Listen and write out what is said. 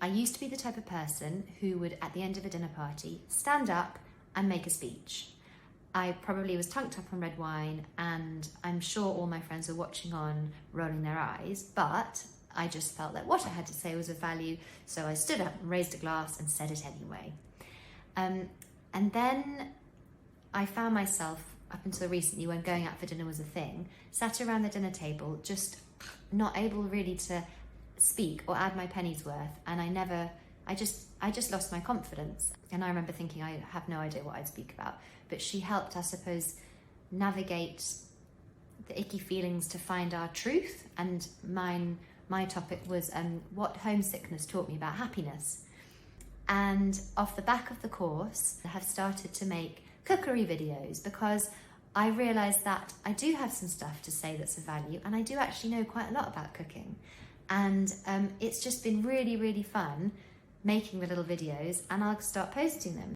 I used to be the type of person who would, at the end of a dinner party, stand up and make a speech. I probably was tunked up on red wine, and I'm sure all my friends were watching on, rolling their eyes, but I just felt like what I had to say was of value, so I stood up and raised a glass and said it anyway. And then I found myself, up until recently when going out for dinner was a thing, sat around the dinner table just not able really to speak or add my penny's worth, and I just lost my confidence. And I remember thinking, I have no idea what I'd speak about, but she helped, I suppose, navigate the icky feelings to find our truth. And my topic was what homesickness taught me about happiness. And off the back of the course, I have started to make cookery videos, because I realised that I do have some stuff to say that's of value, and I do actually know quite a lot about cooking. And it's just been really, really fun making the little videos, and I'll start posting them.